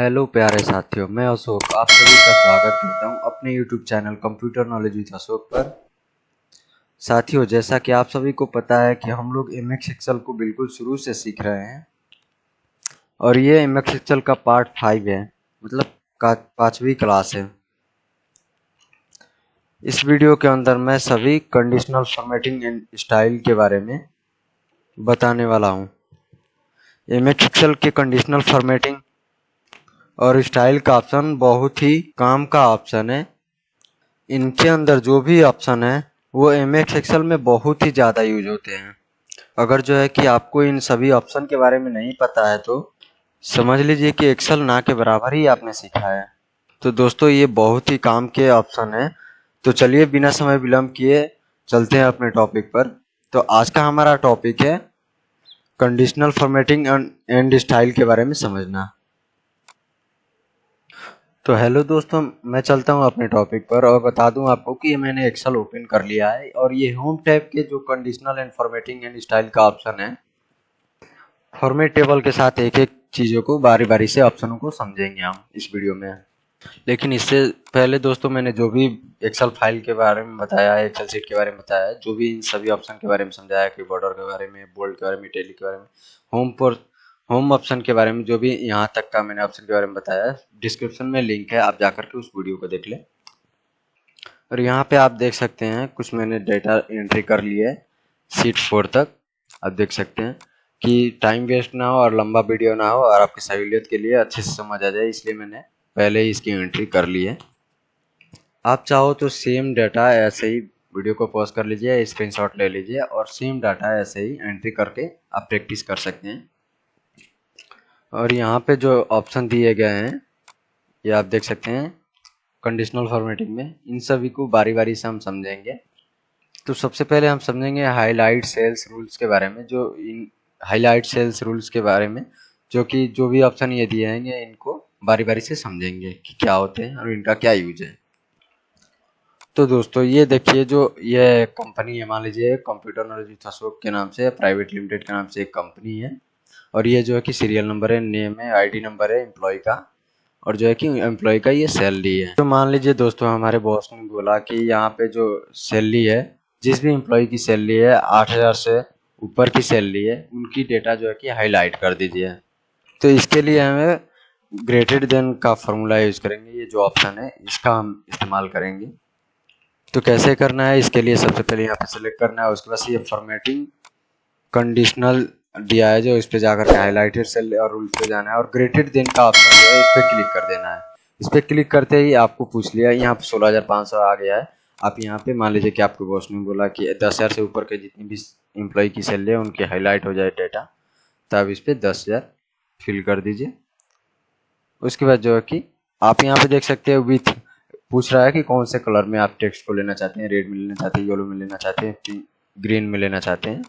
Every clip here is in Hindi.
हेलो प्यारे साथियों, मैं अशोक आप सभी का स्वागत करता हूं अपने YouTube channel computer knowledge with Ashok पर। साथियों, जैसा कि आप सभी को पता है कि हम लोग MX एक्सेल को बिल्कुल शुरू से सीख रहे हैं और ये MX एक्सेल का पार्ट 5 है, मतलब का 5वीं क्लास है। इस वीडियो के अंदर मैं सभी कंडीशनल फॉर्मेटिंग एंड स्टाइल के बारे में बताने वाला हूँ। MX एक्सेल के कंडीशनल फॉर्मेटिंग और स्टाइल का ऑप्शन बहुत ही काम का ऑप्शन है। इनके अंदर जो भी ऑप्शन है वो MX एक्सेल में बहुत ही ज़्यादा यूज होते हैं। अगर जो है कि आपको इन सभी ऑप्शन के बारे में नहीं पता है तो समझ लीजिए कि एक्सेल ना के बराबर ही आपने सीखा है। तो दोस्तों, ये बहुत ही काम के ऑप्शन है। तो चलिए बिना समय विलंब किए चलते हैं अपने टॉपिक पर। तो आज का हमारा टॉपिक है कंडीशनल फॉर्मेटिंग एंड स्टाइल के बारे में समझना। तो हेलो दोस्तों, मैं चलता हूं अपने टॉपिक पर और बता दूं आपको कि मैंने एक्सेल ओपन कर लिया है और ये होम टैब के जो conditional and formatting and style का ऑप्शन है, फॉर्मेट टेबल के साथ एक एक चीज़ों को बारी बारी से ऑप्शनों को समझेंगे हम इस वीडियो में। लेकिन इससे पहले दोस्तों, मैंने जो भी एक्सेल फाइल के बारे में बताया है, एक्सेल शीट के बारे में बताया है, जो भी इन सभी ऑप्शन के बारे में समझाया है कि बॉर्डर के बारे में, बोल्ड के बारे में, इटैलिक के बारे में, होम ऑप्शन के बारे में, जो भी यहाँ तक का मैंने ऑप्शन के बारे में बताया है, डिस्क्रिप्शन में लिंक है, आप जाकर के उस वीडियो को देख लें। और यहाँ पे आप देख सकते हैं कुछ मैंने डेटा एंट्री कर लिया है शीट 4 तक। आप देख सकते हैं कि टाइम वेस्ट ना हो और लंबा वीडियो ना हो और आपकी सहूलियत के लिए अच्छे से समझ आ जाए, इसलिए मैंने पहले ही इसकी एंट्री कर ली है। आप चाहो तो सेम डाटा ऐसे ही वीडियो को पॉज कर लीजिए, स्क्रीनशॉट ले लीजिए और सेम डाटा ऐसे ही एंट्री करके आप प्रैक्टिस कर सकते हैं। और यहाँ पे जो ऑप्शन दिए गए हैं ये आप देख सकते हैं कंडीशनल फॉर्मेटिंग में, इन सभी को बारी बारी से हम समझेंगे। तो सबसे पहले हम समझेंगे हाईलाइट सेल्स रूल्स के बारे में, जो इन हाईलाइट सेल्स रूल्स के बारे में जो भी ऑप्शन ये दिए हैं इनको बारी बारी से समझेंगे कि क्या होते हैं और इनका क्या यूज है। तो दोस्तों, ये देखिए, जो ये कंपनी है, मान लीजिए कंप्यूटर नॉलेज विद अशोक के नाम से प्राइवेट लिमिटेड के नाम से एक कंपनी है और ये जो है कि सीरियल नंबर है, नेम है, आईडी नंबर है एम्प्लॉय का, और जो है कि एम्प्लॉय का ये सैलरी है। तो मान लीजिए दोस्तों, हमारे बॉस ने बोला कि यहाँ पे जो सैलरी है, जिस भी एम्प्लॉय की सैलरी है 8,000 से ऊपर की सैलरी है, उनकी डेटा जो है कि हाईलाइट कर दीजिए। तो इसके लिए हमें ग्रेटेड देन का फॉर्मूला यूज करेंगे, ये जो ऑप्शन है इसका हम इस्तेमाल करेंगे। तो कैसे करना है, इसके लिए सबसे पहले यहाँ पे सिलेक्ट करना है, उसके बाद ये फॉर्मेटिंग कंडीशनल दिया है जो इस पे जाकर के हाईलाइटेड सेल और रूल पे जाना है और ग्रेटेड देन का ऑप्शन जो है इस पे क्लिक कर देना है। इस पे क्लिक करते ही आपको पूछ लिया, यहाँ पे 16,500 आ गया है। आप यहाँ पे मान लीजिए कि आपके बॉस ने बोला कि 10,000 से ऊपर के जितनी भी एम्प्लॉय की सैलरी है उनकी हाईलाइट हो जाए डेटा, तब इस पे 10,000 फिल कर दीजिए। उसके बाद जो है कि आप यहाँ पे देख सकते हैं विथ पूछ रहा है कि कौन से कलर में आप टेक्स्ट को लेना चाहते हैं, रेड में लेना चाहते हैं, येलो में लेना चाहते हैं, ग्रीन में लेना चाहते हैं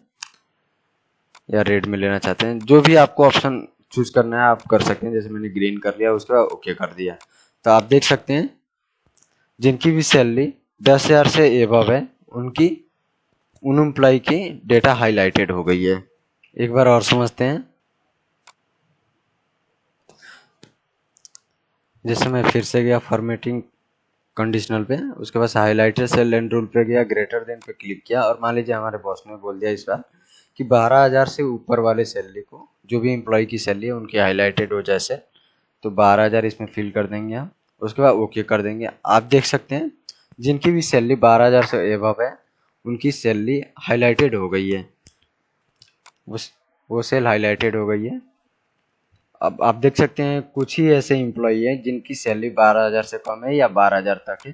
या रेड में लेना चाहते हैं। जो भी आपको ऑप्शन चूज करना है आप कर सकते हैं। जैसे मैंने ग्रीन कर लिया, उसके बाद ओके कर दिया। तो आप देख सकते हैं जिनकी भी सैलरी 10,000 से एबव है उन एम्प्लॉय की डेटा हाईलाइटेड हो गई है। एक बार और समझते हैं। जैसे मैं फिर से गया फॉर्मेटिंग कंडीशनल पे, उसके बाद हाईलाइटेड सेल एंड रूल पे गया, ग्रेटर देन पे क्लिक किया और मान लीजिए हमारे बॉस ने बोल दिया इस बार कि 12,000 से ऊपर वाले सैलरी को, जो भी एम्प्लॉय की सैलरी है उनकी हाईलाइटेड हो जैसे, तो 12,000 इसमें फिल कर देंगे हम। उसके बाद ओके कर देंगे। आप देख सकते हैं जिनकी भी सैलरी 12,000 से एबव है उनकी सैलरी हाईलाइटेड हो गई है, वो सेल हाईलाइटेड हो गई है। अब आप देख सकते हैं कुछ ही ऐसे एम्प्लॉय हैं जिनकी सैलरी 12,000 से कम है या 12,000 तक है,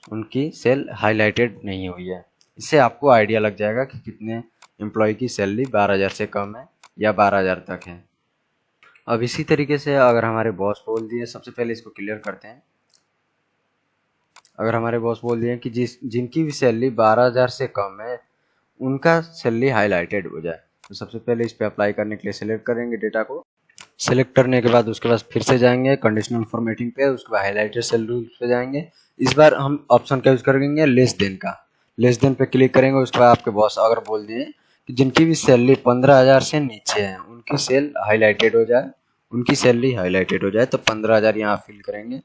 उनकी सेल हाईलाइटेड नहीं हुई है। इससे आपको आइडिया लग जाएगा कि कितने एम्प्लॉय की सैलरी 12,000 से कम है या 12,000 तक है। अब इसी तरीके से अगर हमारे बॉस बोल दिए, सबसे पहले इसको क्लियर करते हैं। अगर हमारे बॉस बोल दिए कि जिनकी भी सैलरी 12,000 से कम है उनका सैलरी हाईलाइटेड हो जाए, तो सबसे पहले इस पे अप्लाई करने के लिए सिलेक्ट करेंगे डेटा को। सिलेक्ट करने के बाद उसके बाद फिर से जाएंगे कंडीशनल फॉर्मेटिंग पे, उसके बाद हाईलाइटेड सेल रूल्स पे जाएंगे। इस बार हम ऑप्शन का यूज करेंगे लेस देन का। लेस देन पे क्लिक करेंगे। उसके बाद आपके बॉस अगर बोल दिए कि जिनकी भी सैलरी 15,000 से नीचे है उनकी सेल हाईलाइटेड हो जाए, उनकी सैलरी हाईलाइटेड हो जाए। तो 15,000 यहाँ फिल करेंगे।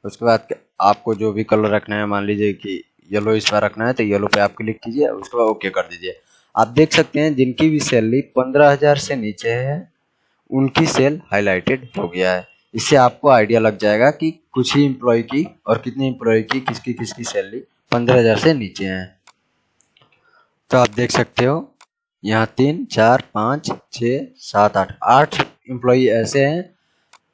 उसके बाद आपको जो भी कलर रखना है, मान लीजिए कि येलो इस पर रखना है तो येलो पे आप क्लिक कीजिए, उसके बाद ओके कर दीजिए। आप देख सकते हैं जिनकी भी सैलरी 15,000 से नीचे है उनकी सेल हाईलाइटेड हो गया है। इससे आपको आइडिया लग जाएगा कि कुछ ही एम्प्लॉय की और कितने एम्प्लॉय की किसकी किसकी सैलरी 15,000 से नीचे है। तो आप देख सकते हो यहाँ 3, 4, 5, 6, 7, 8 एम्प्लॉय ऐसे हैं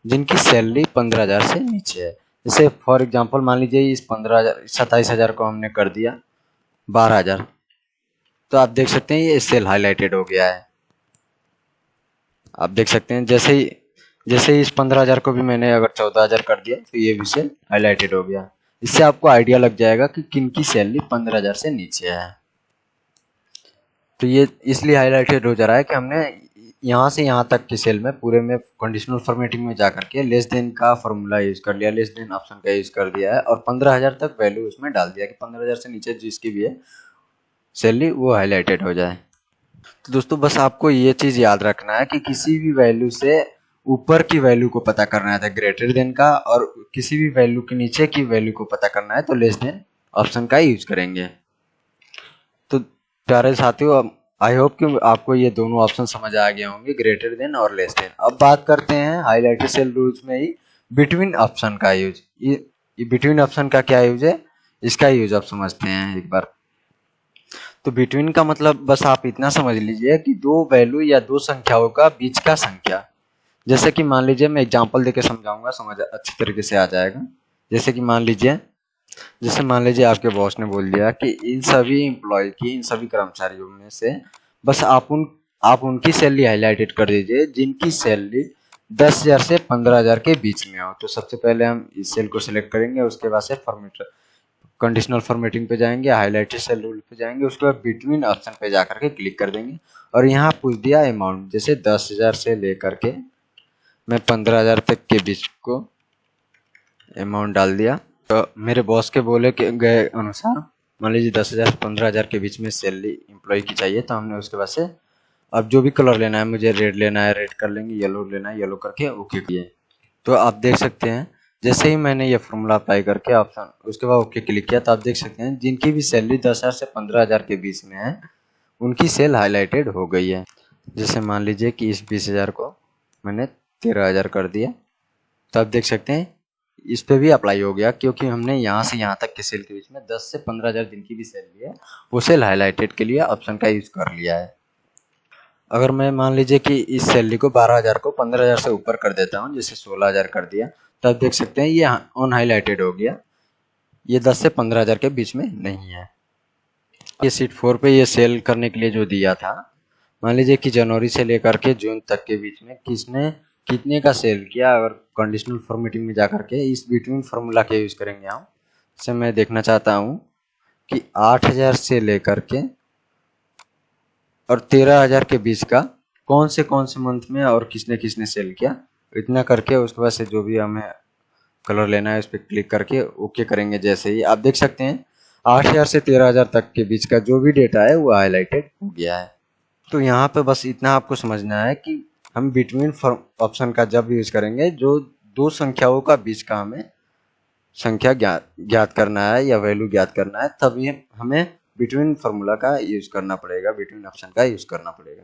जिनकी सैलरी 15,000 से नीचे है। जैसे फॉर एग्जांपल मान लीजिए इस 15,000 27,000 को हमने कर दिया 12,000, तो आप देख सकते हैं ये सेल हाईलाइटेड हो गया है। आप देख सकते हैं जैसे ही इस 15,000 को भी मैंने अगर 14,000 कर दिया तो ये भी सेल हाईलाइटेड हो गया। इससे आपको आइडिया लग जाएगा कि किन की सैलरी 15,000 से नीचे है। तो ये इसलिए हाईलाइटेड हो जा रहा है कि हमने यहाँ से यहाँ तक की सेल में पूरे में कंडीशनल फॉर्मेटिंग में जाकर के लेस देन का फॉर्मूला यूज कर लिया, लेस देन ऑप्शन का यूज कर दिया है और 15,000 तक वैल्यू उसमें डाल दिया कि 15,000 से नीचे जिसकी भी है सैलरी वो हाईलाइटेड हो जाए। तो दोस्तों बस आपको ये चीज याद रखना है कि किसी भी वैल्यू से ऊपर की वैल्यू को पता करना है तो ग्रेटर देन का, और किसी भी वैल्यू के नीचे की वैल्यू को पता करना है तो लेस देन ऑप्शन का यूज करेंगे। तो प्यारे साथियों, आई होप कि आपको ये दोनों ऑप्शन समझ आ गए होंगे, ग्रेटर देन और लेस देन। अब बात करते हैं हाईलाइटेड सेल रूल्स में ही बिटवीन ऑप्शन का यूज। ये बिटवीन ऑप्शन का क्या यूज है, इसका यूज आप समझते हैं एक बार। तो बिटवीन का मतलब बस आप इतना समझ लीजिए कि दो वैल्यू या दो संख्याओं का बीच का संख्या। जैसे कि मान लीजिए मैं एग्जांपल देके समझाऊंगा, समझ अच्छी तरीके से आ जाएगा। जैसे कि मान लीजिए आपके बॉस ने बोल दिया कि इन सभी एम्प्लॉय की, इन सभी कर्मचारियों में से बस आप उनकी सैलरी हाईलाइटेड कर दीजिए जिनकी सैलरी 10,000 से 15,000 के बीच में हो। तो सबसे पहले हम इस सेल को सिलेक्ट करेंगे, उसके बाद से कंडीशनल फॉर्मेटिंग पे जाएंगे, हाईलाइटेड सेल रूल पे जाएंगे, उसके बाद बिटवीन ऑप्शन पे जाकर के क्लिक कर देंगे और यहाँ पूछ दिया अमाउंट, जैसे 10,000 से लेकर के मैं 15,000 तक के बीच को अमाउंट डाल दिया। तो मेरे बॉस के बोले के गए अनुसार मान लीजिए 10,000 से 15,000 के बीच में सैलरी एम्प्लॉय की चाहिए। तो हमने उसके बाद से अब जो भी कलर लेना है, मुझे रेड लेना है रेड कर लेंगे, येलो लेना है येलो करके ओके किए। तो आप देख सकते हैं जैसे ही मैंने ये फॉर्मूला अप्लाई करके ऑप्शन उसके बाद ओके क्लिक किया तो आप देख सकते हैं जिनकी भी सैलरी 10,000 से 15,000 के बीच में है उनकी सेल हाईलाइटेड हो गई है। जैसे मान लीजिए कि इस 20,000 को मैंने 13,000 कर दिया, तो आप देख सकते हैं इस पे भी अप्लाई हो गया क्योंकि हमने यहाँ से यहाँ तक के सेल के बीच में 10 से 15,000 जिनकी भी सैलरी है वो सेल हाईलाइटेड के लिए ऑप्शन का यूज कर लिया है। अगर मैं मान लीजिए कि इस सैलरी को 12,000 को 15,000 से ऊपर कर देता हूँ, जैसे 16,000 कर दिया, तो आप देख सकते हैं ये ऑन हाईलाइटेड हो गया, ये 10 से 15,000 के बीच में नहीं है। ये सीट 4 पे ये सेल करने के लिए जो दिया था, मान लीजिए कि जनवरी से लेकर के जून तक के बीच में किसने कितने का सेल किया, अगर कंडीशनल फॉर्मेटिंग में जाकर के इस बिटवीन फार्मूला के यूज करेंगे हम। जैसे मैं देखना चाहता हूँ कि 8,000 से लेकर के और 13,000 के बीच का कौन से मंथ में और किसने किसने सेल किया, इतना करके उसके बाद से जो भी हमें कलर लेना है उस पर क्लिक करके ओके करेंगे। जैसे ही आप देख सकते हैं 8,000 से 13,000 तक के बीच का जो भी डेटा है वो हाईलाइटेड हो गया है। तो यहाँ पे बस इतना आपको समझना है कि हम बिटवीन ऑप्शन का जब यूज करेंगे जो दो संख्याओं का बीच का हमें संख्या ज्ञात करना है या वैल्यू ज्ञात करना है, तभी हमें बिटवीन फार्मूला का यूज करना पड़ेगा, बिटवीन ऑप्शन का यूज करना पड़ेगा।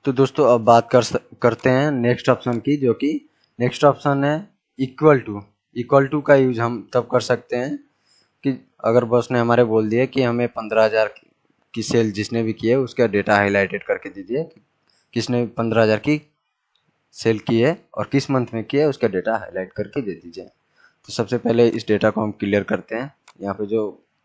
तो दोस्तों अब बात करते हैं नेक्स्ट ऑप्शन की, जो कि नेक्स्ट ऑप्शन है इक्वल टू। इक्वल टू का यूज हम तब कर सकते हैं कि अगर बॉस ने हमारे बोल दिया कि हमें 15,000 की सेल जिसने भी की है उसका डेटा हाईलाइटेड करके दीजिए, किसने 15,000 की सेल की है और किस मंथ में की है उसका डेटा हाईलाइट करके दे दीजिए। तो सबसे पहले इस डेटा को हम क्लियर करते हैं, यहाँ पे जो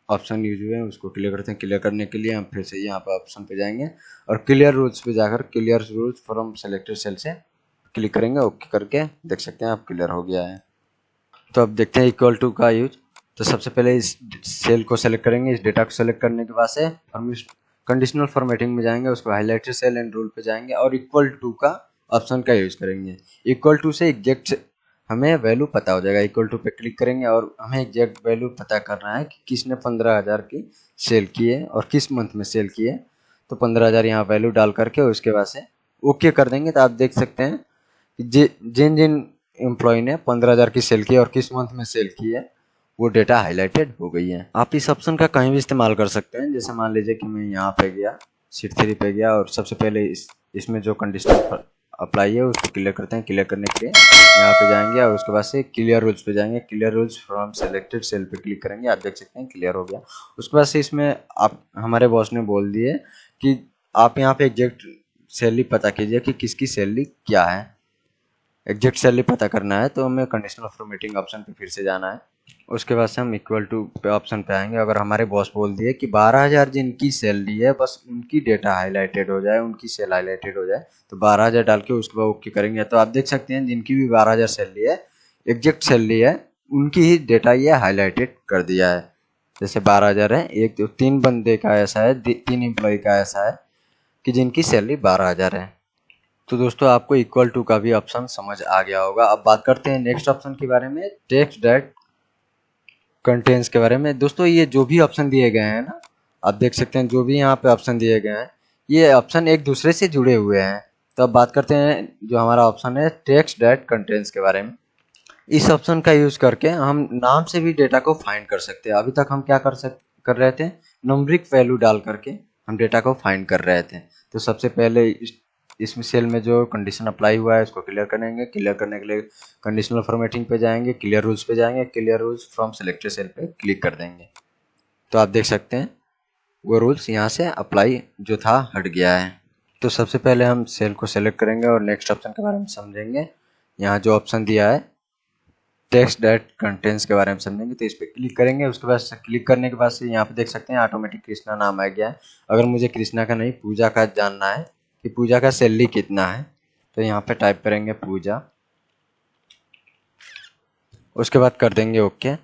ऑप्शन यूज हुए हैं उसको क्लियर करते हैं। क्लियर करने के लिए हम फिर से यहाँ पे ऑप्शन पे जाएंगे और क्लियर रूल्स पे जाकर clear rules from selected cell से क्लिक करेंगे, ओके करके देख सकते हैं आप क्लियर हो गया है। तो अब देखते हैं इक्वल टू का यूज। तो सबसे पहले इस सेल को सेलेक्ट करेंगे, इस डेटा को सेलेक्ट करने के बाद से हम इस कंडीशनल फॉर्मेटिंग में जाएंगे, उसको हाईलाइटेड सेल एंड रूल पे जाएंगे और इक्वल टू का ऑप्शन का यूज करेंगे। इक्वल टू से एग्जैक्ट हमें वैल्यू पता हो जाएगा। इक्वल टू पे क्लिक करेंगे और हमें एग्जैक्ट वैल्यू पता करना है कि किसने 15,000 की सेल की है और किस मंथ में सेल की है। तो 15,000 यहाँ वैल्यू डाल करके उसके बाद से ओके कर देंगे। तो आप देख सकते हैं जिन जिन एम्प्लॉय ने 15,000 की सेल की और किस मंथ में सेल की है वो डेटा हाईलाइटेड हो गई है। आप इस ऑप्शन का कहीं भी इस्तेमाल कर सकते हैं। जैसे मान लीजिए कि मैं यहाँ पे गया, शीट 3 पे गया और सबसे पहले इसमें जो कंडीशनल अप्लाई है उसको क्लियर करते हैं। क्लियर करने के लिए यहाँ पे जाएंगे और उसके बाद से क्लियर रूल्स पे जाएंगे। Clear rules from selected cell पे क्लिक करेंगे। आप देख सकते हैं क्लियर हो गया। उसके बाद से इसमें आप हमारे बॉस ने बोल दिए कि आप यहाँ पे एग्जैक्ट सैलरी पता कीजिए कि किसकी सैलरी क्या है। एग्जैक्ट सैलरी पता करना है तो हमें कंडीशनल फॉर्मेटिंग ऑप्शन पे फिर से जाना है। उसके बाद से हम इक्वल टू पे ऑप्शन पे आएंगे। अगर हमारे बॉस बोल दिए कि 12,000 जिनकी सैलरी है बस उनकी डेटा हाईलाइटेड हो जाए, उनकी सेल हाईलाइटेड हो जाए, तो 12,000 डाल के उसके बाद ओके करेंगे। तो आप देख सकते हैं जिनकी भी 12,000 सैलरी है, एग्जैक्ट सैलरी है, उनकी ही डेटा ये हाईलाइटेड कर दिया है। जैसे 12,000 है, एक तो 3 बंदे का ऐसा है, 3 एम्प्लॉय का ऐसा है कि जिनकी सैलरी 12,000 है। तो दोस्तों आपको इक्वल टू का भी ऑप्शन समझ आ गया होगा। अब बात करते हैं नेक्स्ट ऑप्शन के बारे में, टेक्स्ट दैट कंटेंट्स के बारे में। दोस्तों ये जो भी ऑप्शन दिए गए हैं ना, आप देख सकते हैं जो भी यहाँ पे ऑप्शन दिए गए हैं ये ऑप्शन एक दूसरे से जुड़े हुए हैं। तो अब बात करते हैं जो हमारा ऑप्शन है टेक्स्ट दैट कंटेंट्स के बारे में। इस ऑप्शन का यूज करके हम नाम से भी डेटा को फाइंड कर सकते हैं। अभी तक हम क्या कर रहे थे, न्यूमेरिक वैल्यू डाल करके हम डेटा को फाइंड कर रहे थे। तो सबसे पहले इसमें सेल में जो कंडीशन अप्लाई हुआ है उसको क्लियर करेंगे। क्लियर करने के लिए कंडीशनल फॉर्मेटिंग पे जाएंगे, क्लियर रूल्स पे जाएंगे, clear rules from selected cell पे क्लिक कर देंगे। तो आप देख सकते हैं वो रूल्स यहाँ से अप्लाई जो था हट गया है। तो सबसे पहले हम सेल को सेलेक्ट करेंगे और नेक्स्ट ऑप्शन के बारे में समझेंगे। यहाँ जो ऑप्शन दिया है टेक्स्ट दैट कंटेंट्स के बारे में समझेंगे। तो इस पर क्लिक करेंगे। उसके बाद क्लिक करने के बाद से यहाँ पे देख सकते हैं ऑटोमेटिक कृष्णा नाम आ गया है। अगर मुझे कृष्णा का नहीं पूजा का जानना है कि पूजा का सैलरी कितना है, तो यहाँ पे टाइप करेंगे पूजा, उसके बाद कर देंगे ओके।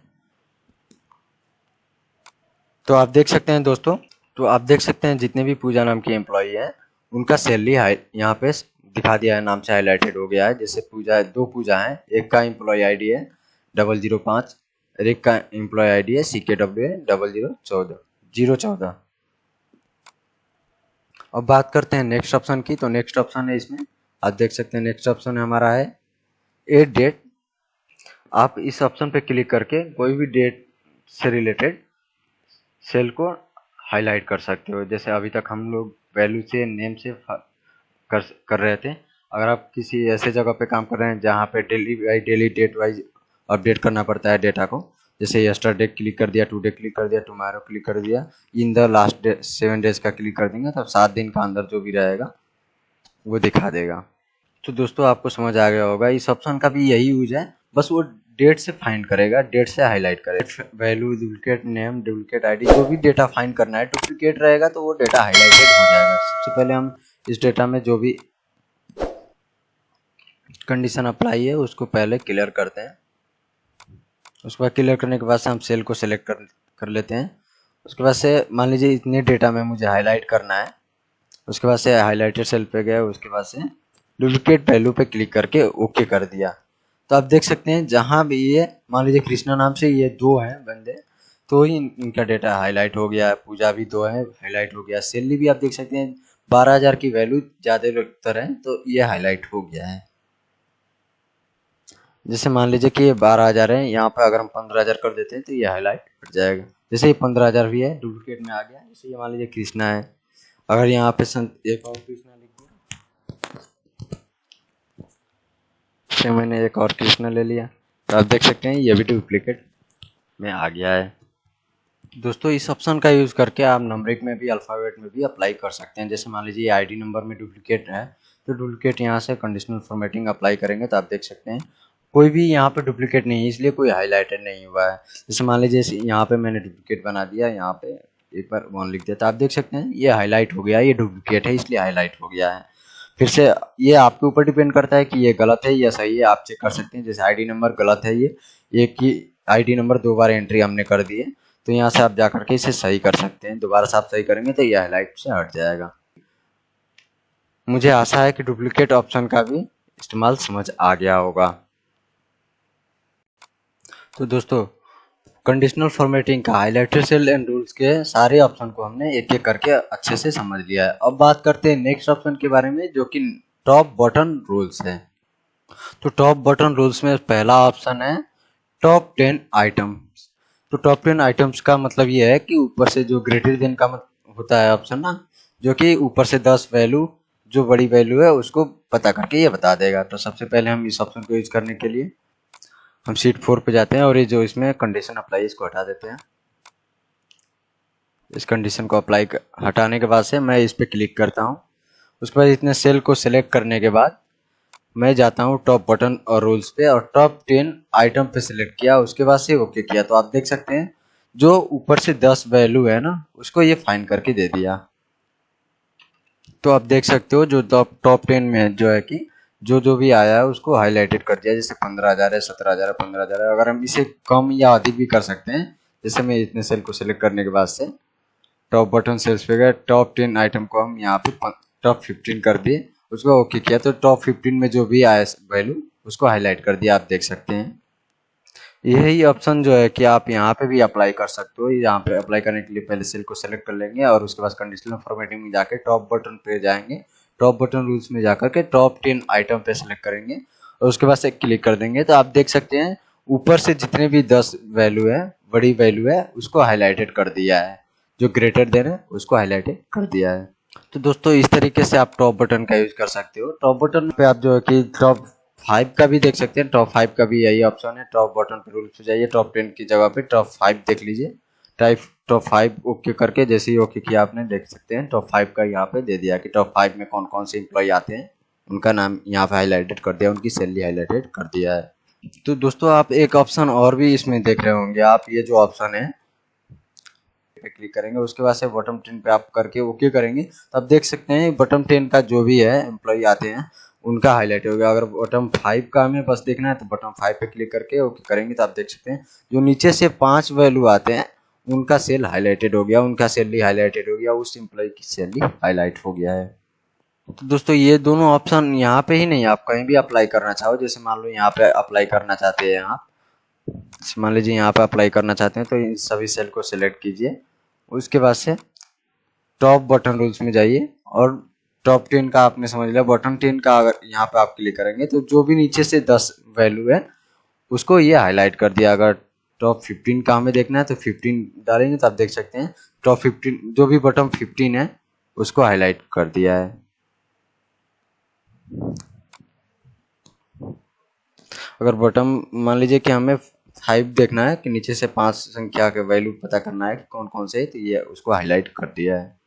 तो आप देख सकते हैं दोस्तों, तो आप देख सकते हैं जितने भी पूजा नाम की एम्प्लॉई है उनका सैलरी यहाँ पे दिखा दिया है, नाम से हाईलाइटेड हो गया है। जैसे पूजा, 2 पूजा है, एक का एम्प्लॉय आईडी है 005 और एक का एम्प्लॉय आईडी है CKW 0014। अब बात करते हैं नेक्स्ट ऑप्शन की। तो नेक्स्ट ऑप्शन है इसमें आप देख सकते हैं नेक्स्ट ऑप्शन हमारा है एड डेट। आप इस ऑप्शन पे क्लिक करके कोई भी डेट से रिलेटेड सेल को हाईलाइट कर सकते हो। जैसे अभी तक हम लोग वैल्यू से, नेम से कर रहे थे। अगर आप किसी ऐसे जगह पे काम कर रहे हैं जहाँ पे डेली डेट वाइज अपडेट करना पड़ता है डेटा को, जैसे यस्टरडे क्लिक कर दिया, टुडे क्लिक कर दिया, टुमारो क्लिक कर दिया, इन द लास्ट 7 डेज का क्लिक कर देंगे, तब 7 दिन का अंदर जो भी रहेगा वो दिखा देगा। तो दोस्तों आपको समझ आ गया होगा, इस ऑप्शन का भी यही यूज है, बस वो डेट से फाइंड करेगा, डेट से हाईलाइट करेगा। Value, duplicate name, duplicate ID, जो भी डेटा फाइंड करना है डुप्लीकेट रहेगा तो वो डेटा हाईलाइटेड हो जाएगा। सबसे पहले हम इस डेटा में जो भी कंडीशन अप्लाई है उसको पहले क्लियर करते हैं। उसके बाद क्लियर करने के बाद से हम सेल को सिलेक्ट कर लेते हैं। उसके बाद से मान लीजिए इतने डेटा में मुझे हाईलाइट करना है। उसके बाद से हाईलाइटेड सेल पे गए, उसके बाद से डुप्लीकेट वैल्यू पे क्लिक करके ओके कर दिया। तो आप देख सकते हैं जहाँ भी ये मान लीजिए कृष्णा नाम से ये 2 हैं बंदे, तो ही इनका डेटा हाईलाइट हो गया। पूजा भी 2 है, हाईलाइट हो गया। सैलरी भी आप देख सकते हैं 12,000 की वैल्यू ज़्यादातर है तो ये हाईलाइट हो गया है। जैसे मान लीजिए कि ये 12,000 है, यहाँ पे अगर हम 15,000 कर देते हैं तो ये हाईलाइट हट जाएगा। जैसे ये 15,000 भी है, डुप्लीकेट में आ गया। जैसे ये मान लीजिए कृष्णा है, अगर यहाँ पे एक और कृष्णा लिख दिया, तो मैंने एक और कृष्णा ले लिया, तो आप देख सकते हैं ये भी डुप्लीकेट में आ गया है। दोस्तों इस ऑप्शन का यूज़ करके आप न्यूमेरिक में भी, अल्फ़ाबेट में भी अप्लाई कर सकते हैं। जैसे मान लीजिए आईडी नंबर में डुप्लीकेट है तो डुप्लीकेट यहाँ से कंडीशनल फॉर्मेटिंग अप्लाई करेंगे तो आप देख सकते हैं कोई भी यहाँ पे डुप्लीकेट नहीं है, इसलिए कोई हाईलाइटेड नहीं हुआ है। जैसे मान लीजिए यहाँ पे मैंने डुप्लीकेट बना दिया, यहाँ पे एक बार 1 लिख दिया, तो आप देख सकते हैं ये हाईलाइट हो गया, ये डुप्लीकेट है इसलिए हाईलाइट हो गया है। फिर से ये आपके ऊपर डिपेंड करता है कि ये गलत है या सही है, आप चेक कर सकते हैं। जैसे आईडी नंबर गलत है, ये एक ही आईडी नंबर 2 बार एंट्री हमने कर दी है, तो यहाँ से आप जा करके इसे सही कर सकते हैं। दोबारा से आप सही करेंगे तो ये हाईलाइट से हट जाएगा। मुझे आशा है कि डुप्लीकेट ऑप्शन का भी इस्तेमाल समझ आ गया होगा। तो दोस्तों कंडीशनल फॉर्मेटिंग का, हाईलाइटेड सेल एंड रूल्स के सारे ऑप्शन को हमने एक एक करके अच्छे से समझ लिया है। अब बात करते हैं नेक्स्ट ऑप्शन के बारे में, जो कि टॉप बटन रूल्स है। तो टॉप बटन रूल्स में पहला ऑप्शन है टॉप 10 आइटम। तो टॉप 10 आइटम्स का मतलब ये है कि ऊपर से जो ग्रेटर देन का होता है ऑप्शन ना, जो कि ऊपर से 10 वैल्यू जो बड़ी वैल्यू है उसको पता करके ये बता देगा। तो सबसे पहले हम इस ऑप्शन को यूज करने के लिए हम शीट 4 पे जाते हैं और ये जो इसमें कंडीशन अप्लाई इसको हटा देते हैं। इस कंडीशन को अप्लाई हटाने के बाद से मैं इस पे क्लिक करता हूँ। उसके बाद इतने सेल को सिलेक्ट करने के बाद मैं जाता हूँ टॉप बटन और रूल्स पे और टॉप 10 आइटम पे सिलेक्ट किया, उसके बाद से ओके किया। तो आप देख सकते हैं जो ऊपर से 10 वैल्यू है ना उसको ये फाइन करके दे दिया। तो आप देख सकते हो जो टॉप 10 में जो है कि जो जो भी आया है उसको हाईलाइटेड कर दिया। जैसे 15,000 है, 17,000 है, 15,000 है। अगर हम इसे कम या अधिक भी कर सकते हैं, जैसे मैं इतने सेल को सिलेक्ट करने के बाद से टॉप बटन सेल्स पे गए, टॉप 10 आइटम को हम यहाँ पे टॉप 15 कर दिए, उसको ओके किया। तो टॉप 15 में जो भी आया वैल्यू उसको हाईलाइट कर दिया। आप देख सकते हैं यही ऑप्शन जो है कि आप यहाँ पे भी अप्लाई कर सकते हो। यहाँ पे अप्लाई करने के लिए पहले सेल को सेलेक्ट कर लेंगे और उसके बाद कंडीशनल फॉर्मेटिंग में जाके टॉप बटन पे जाएंगे, टॉप बटन रूल्स में जाकर के टॉप 10 आइटम पे सेलेक्ट करेंगे और उसके बाद से क्लिक कर देंगे। तो आप देख सकते हैं ऊपर से जितने भी 10 वैल्यू है, बड़ी वैल्यू है, उसको हाईलाइटेड कर दिया है। जो ग्रेटर देन है उसको हाईलाइटेड कर दिया है। तो दोस्तों इस तरीके से आप टॉप बटन का यूज कर सकते हो। टॉप बटन पे आप जो है कि टॉप 5 का भी देख सकते हैं, टॉप 5 का भी यही ऑप्शन है। टॉप बटन पे रूल पे जाइए, टॉप 10 की जगह पे टॉप 5 देख लीजिए। टॉप 5 ओके करके जैसे ही ओके किया आपने देख सकते हैं टॉप 5 का यहाँ पे दे दिया कि टॉप 5 में कौन कौन से एम्प्लॉय आते हैं, उनका नाम यहाँ पे हाईलाइटेड कर दिया, उनकी सैलरी हाईलाइटेड कर दिया है। तो दोस्तों आप एक ऑप्शन और भी इसमें देख रहे होंगे, आप ये जो ऑप्शन है पे क्लिक करेंगे, उसके बाद से बॉटम 10 पे आप करके ओके करेंगे तो आप देख सकते हैं बॉटम 10 का जो भी है एम्प्लॉय आते हैं उनका हाईलाइट हो गया। अगर बॉटम 5 का हमें बस देखना है तो बॉटम 5 पे क्लिक करके ओके करेंगे तो आप देख सकते हैं जो नीचे से 5 वैल्यू आते हैं उनका सेल हाईलाइटेड हो गया, उनका सैलरी हाईलाइटेड हो गया, उस एम्प्लॉय की सैलरी हाईलाइट हो गया है। तो दोस्तों ये दोनों ऑप्शन यहाँ पे ही नहीं, आप कहीं भी अप्लाई करना चाहो, जैसे मान लो यहाँ पे अप्लाई करना चाहते हैं आप, मान लीजिए यहाँ पे अप्लाई करना चाहते हैं तो इन सभी सेल को सिलेक्ट कीजिए। उसके बाद से टॉप बटन रूल्स में जाइए और टॉप 10 का आपने समझ लिया, बटन 10 का अगर यहाँ पे आप क्लिक करेंगे तो जो भी नीचे से 10 वैल्यू है उसको ये हाईलाइट कर दिया। अगर टॉप 15 का हमें देखना है तो 15 डालेंगे तो आप देख सकते हैं टॉप 15 जो भी बटन 15 है उसको हाईलाइट कर दिया है। अगर बटन मान लीजिए कि हमें 5 देखना है कि नीचे से 5 संख्या के वैल्यू पता करना है कि कौन कौन से है, तो ये उसको हाईलाइट कर दिया है।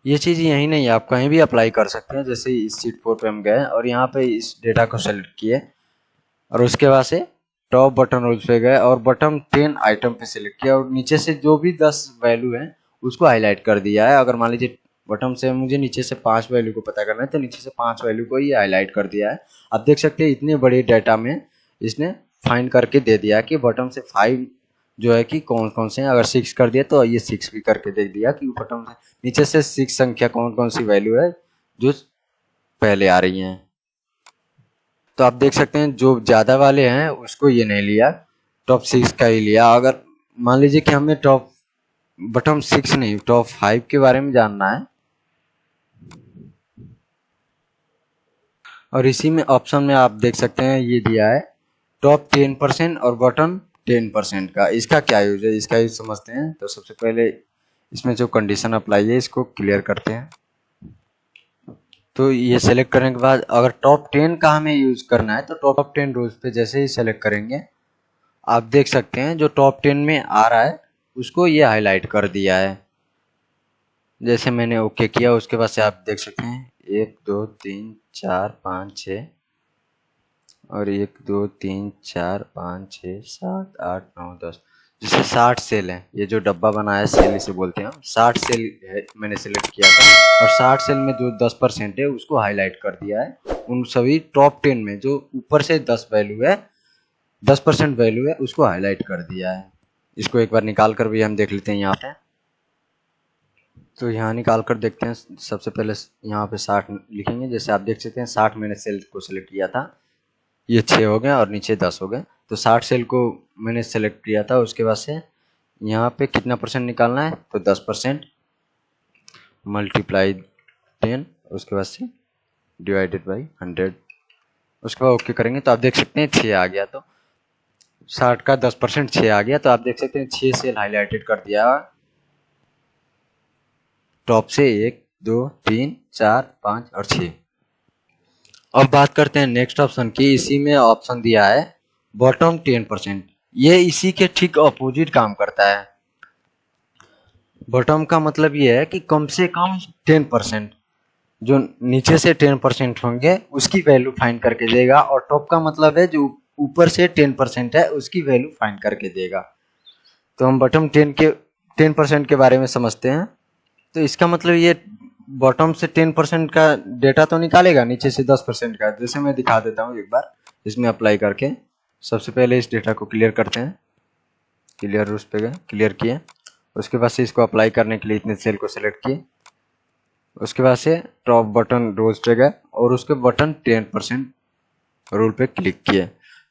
ये चीज़ यहीं नहीं, आप कहीं भी अप्लाई कर सकते हैं। जैसे इस शीट 4 पे हम गए और यहाँ पे इस डेटा को सेलेक्ट किए और उसके बाद से टॉप बटन रूल्स पे गए और बटन 10 आइटम पे सिलेक्ट किया और नीचे से जो भी 10 वैल्यू है उसको हाईलाइट कर दिया है। अगर मान लीजिए बटन से मुझे नीचे से 5 वैल्यू को पता करना है तो नीचे से 5 वैल्यू को ही हाईलाइट कर दिया है। आप देख सकते हैं इतने बड़े डाटा में इसने फाइंड करके दे दिया कि बटन से 5 जो है कि कौन कौन से हैं। अगर 6 कर दिया तो ये 6 भी करके दे दिया कि बटन से नीचे से 6 संख्या कौन कौन सी वैल्यू है जो पहले आ रही हैं। तो आप देख सकते हैं जो ज़्यादा वाले हैं उसको ये नहीं लिया, टॉप 6 का ही लिया। अगर मान लीजिए कि हमें टॉप बटन 6 नहीं टॉप 5 के बारे में जानना है और इसी में ऑप्शन में आप देख सकते हैं ये दिया है टॉप 10% और बटन 10% का। इसका क्या यूज है, इसका यूज समझते हैं। तो सबसे पहले इसमें जो कंडीशन अप्लाई है इसको क्लियर करते हैं। तो ये सेलेक्ट करने के बाद अगर टॉप 10 का हमें यूज करना है तो टॉप 10 रोज पे जैसे ही सेलेक्ट करेंगे आप देख सकते हैं जो टॉप 10 में आ रहा है उसको ये हाईलाइट कर दिया है। जैसे मैंने ओके किया उसके बाद से आप देख सकते हैं 1 2 3 4 5 6 और 1 2 3 4 5 6 7 8 9 10, जैसे 60 सेल है। ये जो डब्बा बना है सेल इसे बोलते हैं हम, 60 सेल है मैंने सिलेक्ट किया था और 60 सेल में जो 10% है उसको हाईलाइट कर दिया है। उन सभी टॉप 10 में जो ऊपर से 10 वैल्यू है 10% वैल्यू है उसको हाईलाइट कर दिया है। इसको एक बार निकाल कर भी हम देख लेते हैं यहाँ पे। तो यहाँ निकाल कर देखते हैं। सबसे पहले यहाँ पे 60 लिखेंगे, जैसे आप देख सकते हैं 60 मैंने सेल को सिलेक्ट किया था, ये 6 हो गए और नीचे 10 हो गए। तो 60 सेल को मैंने सेलेक्ट किया था, उसके बाद से यहाँ पे कितना परसेंट निकालना है तो 10% मल्टीप्लाई 10 उसके बाद से डिवाइडेड बाई 100। उसके बाद ओके करेंगे तो आप देख सकते हैं 6 आ गया। तो 60 का 10% 6 आ गया। तो आप देख सकते हैं 6 सेल हाईलाइटेड कर दिया टॉप से, 1 2 3 4 5 और 6। अब बात करते हैं नेक्स्ट ऑप्शन की। इसी में ऑप्शन दिया है बॉटम 10%। ये इसी के ठीक अपोजिट काम करता है। बॉटम का मतलब ये है कि कम से कम 10%, जो नीचे से 10% होंगे उसकी वैल्यू फाइंड करके देगा, और टॉप का मतलब है जो ऊपर से 10% है उसकी वैल्यू फाइंड करके देगा। तो हम बॉटम 10% के बारे में समझते हैं। तो इसका मतलब ये बॉटम से 10% का डेटा तो निकालेगा, नीचे से 10% का। जैसे मैं दिखा देता हूँ एक बार इसमें अप्लाई करके। सबसे पहले इस डेटा को क्लियर करते हैं। क्लियर उस पे गए, क्लियर किए। उसके बाद से इसको अप्लाई करने के लिए इतने सेल को सिलेक्ट किए। उसके बाद से टॉप बटन रोज पे गए और उसके बटन 10% रूल पे क्लिक किए।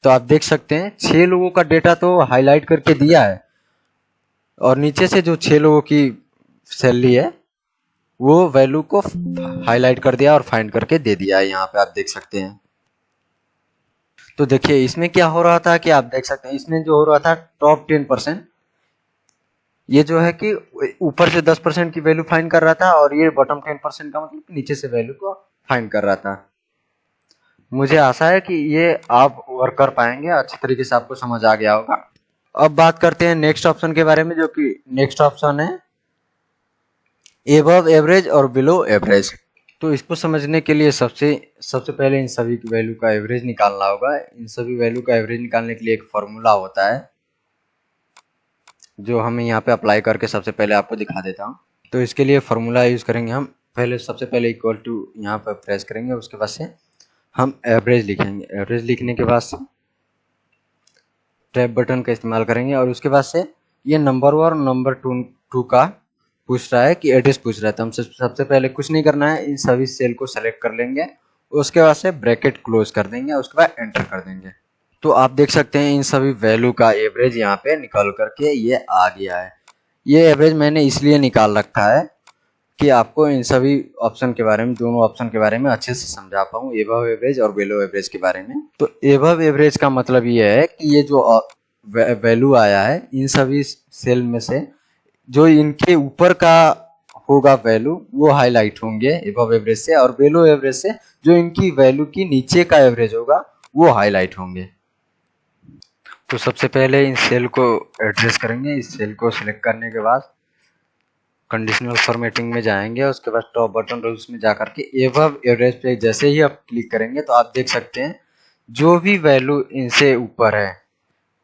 तो आप देख सकते हैं 6 लोगों का डेटा तो हाईलाइट करके दिया है, और नीचे से जो 6 लोगों की सैलरी है वो वैल्यू को हाईलाइट कर दिया और फाइंड करके दे दिया है। यहाँ पे आप देख सकते हैं। तो देखिए इसमें क्या हो रहा था कि आप देख सकते हैं इसमें जो हो रहा था टॉप 10%, ये जो है कि ऊपर से 10% की वैल्यू फाइंड कर रहा था, और ये बॉटम 10% का मतलब नीचे से वैल्यू को फाइंड कर रहा था। मुझे आशा है कि ये आप वर्क कर पाएंगे, अच्छी तरीके से आपको समझ आ गया होगा। अब बात करते हैं नेक्स्ट ऑप्शन के बारे में, जो कि नेक्स्ट ऑप्शन है एबव एवरेज और बिलो एवरेज। तो इसको समझने के लिए सबसे पहले इन सभी की वैल्यू का एवरेज निकालना होगा। इन सभी वैल्यू का एवरेज निकालने के लिए एक फॉर्मूला होता है, जो हम यहाँ पे अप्लाई करके सबसे पहले आपको दिखा देता हूँ। तो इसके लिए फॉर्मूला यूज करेंगे हम। पहले सबसे पहले इक्वल टू यहाँ पर प्रेस करेंगे, उसके बाद से हम एवरेज लिखेंगे। एवरेज लिखने के बाद से टैब बटन का इस्तेमाल करेंगे, और उसके बाद से ये नंबर 1 और नंबर 2 का पूछ रहा है कि एड्रेस पूछ रहा है। तो हम सबसे पहले कुछ नहीं करना है, इन सभी सेल को सेलेक्ट कर लेंगे, उसके बाद से ब्रैकेट क्लोज कर देंगे, उसके बाद एंटर कर देंगे। तो आप देख सकते हैं इन सभी वैल्यू का एवरेज यहाँ पे निकल करके ये आ गया है। ये एवरेज मैंने इसलिए निकाल रखा है कि आपको इन सभी ऑप्शन के बारे में, दोनों ऑप्शन के बारे में अच्छे से समझा पाऊँ, एबव एवरेज और बिलो एवरेज के बारे में। तो एबव एवरेज का मतलब ये है कि ये जो वैल्यू आया है इन सभी सेल में से जो इनके ऊपर का होगा वैल्यू वो हाईलाइट होंगे एबव एवरेज से, और बिलो एवरेज से जो इनकी वैल्यू की नीचे का एवरेज होगा वो हाईलाइट होंगे। तो सबसे पहले इन सेल को एड्रेस करेंगे। इस सेल को सिलेक्ट करने के बाद कंडीशनल फॉर्मेटिंग में जाएंगे, उसके बाद टॉप बटन रूल्स में जाकर के एबव एवरेज पे जैसे ही आप क्लिक करेंगे तो आप देख सकते हैं जो भी वैल्यू इनसे ऊपर है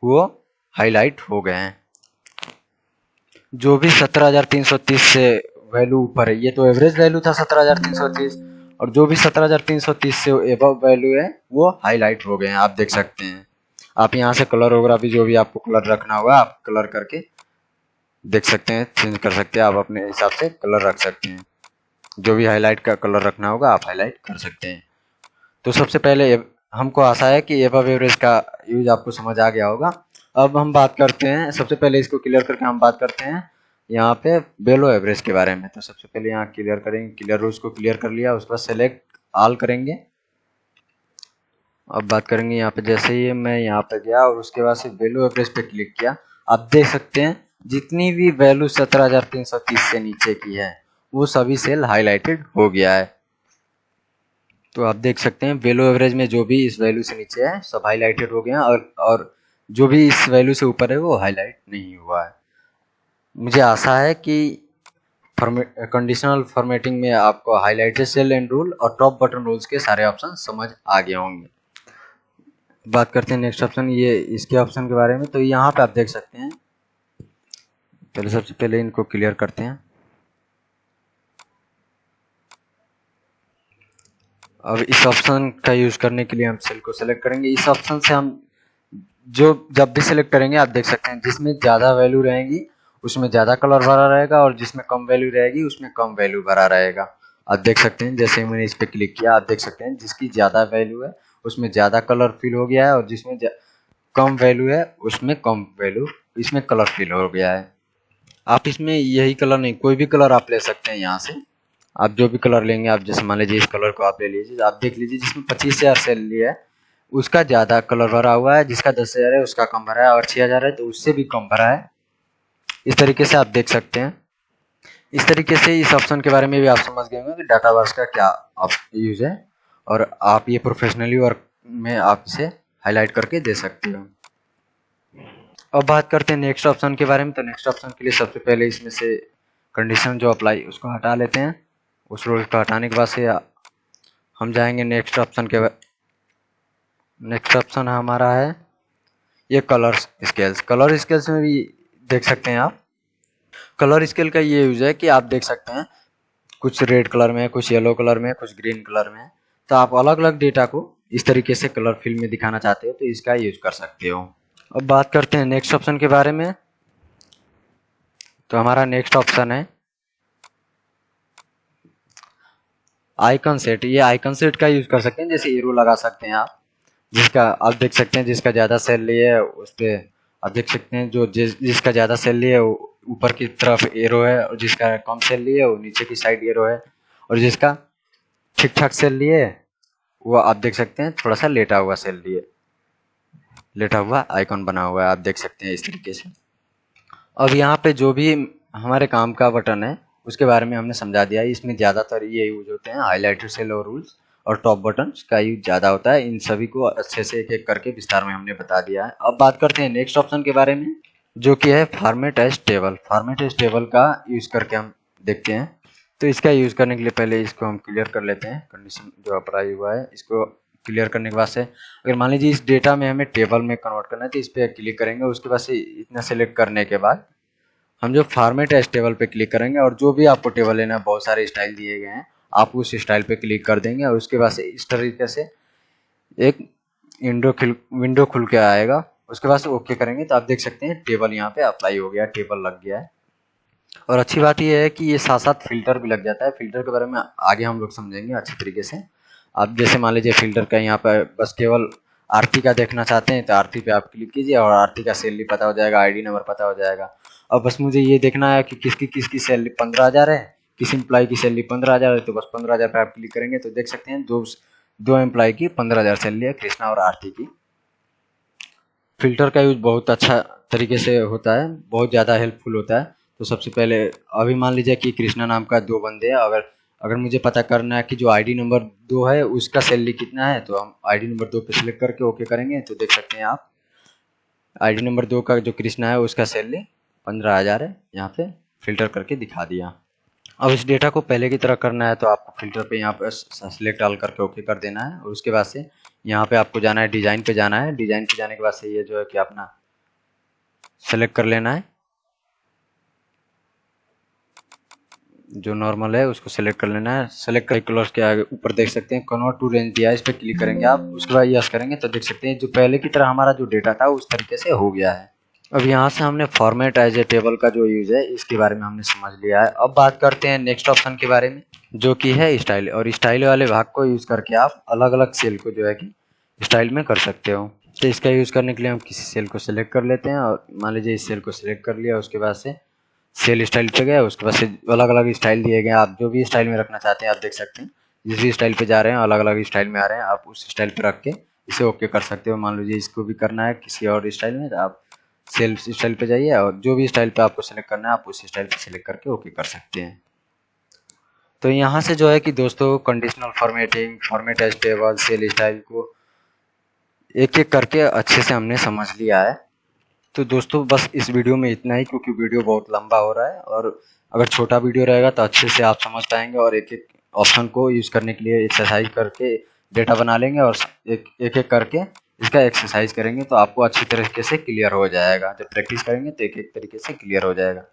वो हाईलाइट हो गए हैं। जो भी 17,330 से वैल्यू ऊपर है, ये तो एवरेज वैल्यू था 17,330, और जो भी 17,330 से एबव वैल्यू है वो हाईलाइट हो गए हैं। आप देख सकते हैं। आप यहाँ से कलर वगैरह भी जो भी आपको कलर रखना होगा आप कलर करके देख सकते हैं, चेंज कर सकते हैं। आप अपने हिसाब से कलर रख सकते हैं, जो भी हाईलाइट का कलर रखना होगा आप हाईलाइट कर सकते हैं। तो सबसे पहले हमको आशा है कि एबव एवरेज का यूज आपको समझ आ गया होगा। अब हम बात करते हैं, सबसे पहले इसको क्लियर करके हम बात करते हैं यहाँ पे बेलो एवरेज के बारे में। तो सबसे पहले यहाँ क्लियर करेंगे, क्लियर रूल्स को क्लियर कर लिया, उसके बाद सेलेक्ट ऑल करेंगे। अब बात करेंगे यहाँ पे, जैसे ही मैं यहाँ पे गया और उसके बाद से बेलो एवरेज पे क्लिक किया, आप देख सकते हैं जितनी भी वैल्यू 17,330 से नीचे की है वो सभी सेल हाईलाइटेड हो गया है। तो आप देख सकते हैं बेलो एवरेज में जो भी इस वैल्यू से नीचे है सब हाईलाइटेड हो गए हैं, और जो भी इस वैल्यू से ऊपर है वो हाईलाइट नहीं हुआ है। मुझे आशा है कि कंडीशनल फॉर्मेटिंग में आपको हाईलाइटेड सेल एंड रूल और टॉप बटन रूल्स के सारे ऑप्शन समझ आ गए होंगे। बात करते हैं नेक्स्ट ऑप्शन, ये इसके ऑप्शन के बारे में। तो यहाँ पे आप देख सकते हैं, पहले सबसे पहले इनको क्लियर करते हैं। अब इस ऑप्शन का यूज करने के लिए हम सेल को सेलेक्ट करेंगे। इस ऑप्शन से हम जो जब भी सिलेक्ट करेंगे आप देख सकते हैं जिसमें ज़्यादा वैल्यू रहेगी उसमें ज़्यादा कलर भरा रहेगा, और जिसमें कम वैल्यू रहेगी उसमें कम वैल्यू भरा रहेगा। आप देख सकते हैं जैसे मैंने इस पर क्लिक किया, आप देख सकते हैं जिसकी ज़्यादा वैल्यू है उसमें ज़्यादा कलर फिल हो गया है, और जिसमें कम वैल्यू है उसमें कम वैल्यू, इसमें कलर फिल हो गया है। आप इसमें यही कलर नहीं, कोई भी कलर आप ले सकते हैं। यहाँ से आप जो भी कलर लेंगे, आप जैसे मान लीजिए इस कलर को आप ले लीजिए। आप देख लीजिए जिसमें 25,000 सेल लिया है उसका ज़्यादा कलर भरा हुआ है, जिसका 10,000 है उसका कम भरा है, और 6,000 है तो उससे भी कम भरा है। इस तरीके से आप देख सकते हैं। इस तरीके से इस ऑप्शन के बारे में भी आप समझ गए होंगे कि डाटावर्स का क्या यूज है, और आप ये प्रोफेशनली वर्क में आप इसे हाईलाइट करके दे सकते हो। अब बात करते हैं नेक्स्ट ऑप्शन के बारे में। तो नेक्स्ट ऑप्शन के लिए सबसे पहले इसमें से कंडीशन जो अप्लाई उसको हटा लेते हैं। उस रूल को हटाने के बाद से हम जाएंगे नेक्स्ट ऑप्शन के। नेक्स्ट ऑप्शन हमारा है ये कलर स्केल्स। कलर स्केल्स में भी देख सकते हैं आप। कलर स्केल का ये यूज है कि आप देख सकते हैं कुछ रेड कलर में, कुछ येलो कलर में, कुछ ग्रीन कलर में। तो आप अलग अलग डेटा को इस तरीके से कलर फील्ड में दिखाना चाहते हो तो इसका यूज कर सकते हो। अब बात करते हैं नेक्स्ट ऑप्शन के बारे में। तो हमारा नेक्स्ट ऑप्शन है आइकन सेट। ये आइकन सेट का यूज कर सकते हैं, जैसे एरो लगा सकते हैं आप, जिसका आप देख सकते हैं जिसका ज़्यादा सेल लिए है उस पर आप देख सकते हैं जो जिसका ज़्यादा सेल लिए है ऊपर की तरफ एरो है, और जिसका कम सेल लिए वो नीचे की साइड एरो है, और जिसका ठीक ठाक सेल लिए वो आप देख सकते हैं थोड़ा सा लेटा हुआ सेल लिए, लेटा हुआ आइकॉन बना हुआ है, आप देख सकते हैं इस तरीके से। अब यहाँ पे जो भी हमारे काम का बटन है उसके बारे में हमने समझा दिया है। इसमें ज़्यादातर ये यूज होते हैं हाईलाइटेड सेल और रूल्स, और टॉप बटन का यूज ज़्यादा होता है। इन सभी को अच्छे से एक एक करके विस्तार में हमने बता दिया है। अब बात करते हैं नेक्स्ट ऑप्शन के बारे में, जो कि है format as table. Format as table का यूज करके हम देखते हैं। तो इसका यूज करने के लिए पहले इसको हम क्लियर कर लेते हैं। कंडीशन जो अप्लाई हुआ है इसको क्लियर करने के बाद से अगर मान लीजिए इस डेटा में हमें टेबल में कन्वर्ट करना है तो इस पर क्लिक करेंगे। उसके बाद से इतना सेलेक्ट करने के बाद हम जो फॉर्मेट एज टेबल पे क्लिक करेंगे, और जो भी आपको टेबल लेना है बहुत सारे स्टाइल दिए गए हैं, आप उस स्टाइल पे क्लिक कर देंगे, और उसके बाद से इस तरीके से एक विंडो खुल के आएगा। उसके बाद से ओके करेंगे तो आप देख सकते हैं टेबल यहाँ पे अप्लाई हो गया, टेबल लग गया है। और अच्छी बात यह है कि ये साथ साथ फिल्टर भी लग जाता है। फिल्टर के बारे में आगे हम लोग समझेंगे अच्छी तरीके से। आप जैसे मान लीजिए फिल्टर का यहाँ पे बस केवल आरती का देखना चाहते हैं तो आरती पे आप क्लिक कीजिए, और आरती का सैलरी पता हो जाएगा, आईडी नंबर पता हो जाएगा। अब बस मुझे ये देखना है कि किसकी सैलरी 15,000 है, किस एम्प्लॉय की सैलरी 15,000 है, तो बस 15,000 पे आप क्लिक करेंगे तो देख सकते हैं दो एम्प्लॉय की 15,000 सैलरी है, कृष्णा और आरती की। फिल्टर का यूज बहुत अच्छा तरीके से होता है, बहुत ज़्यादा हेल्पफुल होता है। तो सबसे पहले अभी मान लीजिए कि कृष्णा नाम का 2 बंदे हैं, अगर अगर मुझे पता करना है कि जो आईडी नंबर 2 है उसका सैलरी कितना है, तो हम आईडी नंबर 2 पे सिलेक्ट करके ओके करेंगे तो देख सकते हैं आप आईडी नंबर 2 का जो कृष्णा है उसका सैलरी 15,000 है, यहाँ पे फिल्टर करके दिखा दिया। अब इस डेटा को पहले की तरह करना है तो आपको फिल्टर पे यहाँ पे सिलेक्ट डाल करके ओके कर देना है, और उसके बाद से यहाँ पे आपको जाना है डिज़ाइन पे जाना है। डिज़ाइन पे जाने के बाद से ये जो है कि अपना सेलेक्ट कर लेना है, जो नॉर्मल है उसको सेलेक्ट कर लेना है। सेलेक्ट कर कलर्स के आगे ऊपर देख सकते हैं कन्वर्ट टू रेंज दिया है, इस पर क्लिक करेंगे आप। उसके बाद यस करेंगे तो देख सकते हैं जो पहले की तरह हमारा जो डेटा था उस तरीके से हो गया है। अब यहाँ से हमने फॉर्मेट एज ए टेबल का जो यूज है इसके बारे में हमने समझ लिया है। अब बात करते हैं नेक्स्ट ऑप्शन के बारे में, जो कि है स्टाइल। और स्टाइल वाले भाग को यूज करके आप अलग अलग सेल को जो है कि स्टाइल में कर सकते हो। तो इसका यूज करने के लिए हम किसी सेल को सिलेक्ट कर लेते हैं, और मान लीजिए इस सेल को सिलेक्ट कर लिया। उसके बाद से सेल स्टाइल पे गए, उसके बाद से अलग अलग स्टाइल दिए गए, आप जो भी स्टाइल में रखना चाहते हैं आप देख सकते हैं। जिस भी स्टाइल पे जा रहे हैं अलग अलग स्टाइल में आ रहे हैं, आप उस स्टाइल पे रख के इसे ओके कर सकते हो। मान लीजिए इसको भी करना है किसी और स्टाइल में, तो आप सेल स्टाइल पे जाइए, और जो भी स्टाइल पे आपको सेलेक्ट करना है आप उस स्टाइल पे सेलेक्ट करके ओके कर सकते हैं। तो यहाँ से जो है कि दोस्तों conditional formatting, format as table, cell style को एक एक करके अच्छे से हमने समझ लिया है। तो दोस्तों बस इस वीडियो में इतना ही, क्योंकि वीडियो बहुत लंबा हो रहा है, और अगर छोटा वीडियो रहेगा तो अच्छे से आप समझ पाएंगे, और एक एक ऑप्शन को यूज़ करने के लिए एक्सरसाइज करके डेटा बना लेंगे, और एक एक करके इसका एक्सरसाइज करेंगे तो आपको अच्छी तरीके से क्लियर हो जाएगा। जब प्रैक्टिस करेंगे तो एक एक तरीके से क्लियर हो जाएगा।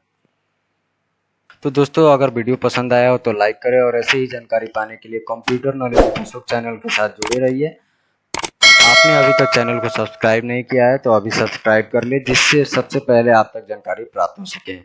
तो दोस्तों अगर वीडियो पसंद आया हो तो लाइक करें, और ऐसे ही जानकारी पाने के लिए कंप्यूटर नॉलेज फेसबुक चैनल के साथ जुड़े रहिए। आपने अभी तक चैनल को सब्सक्राइब नहीं किया है तो अभी सब्सक्राइब कर ले, जिससे सबसे पहले आप तक जानकारी प्राप्त हो सके।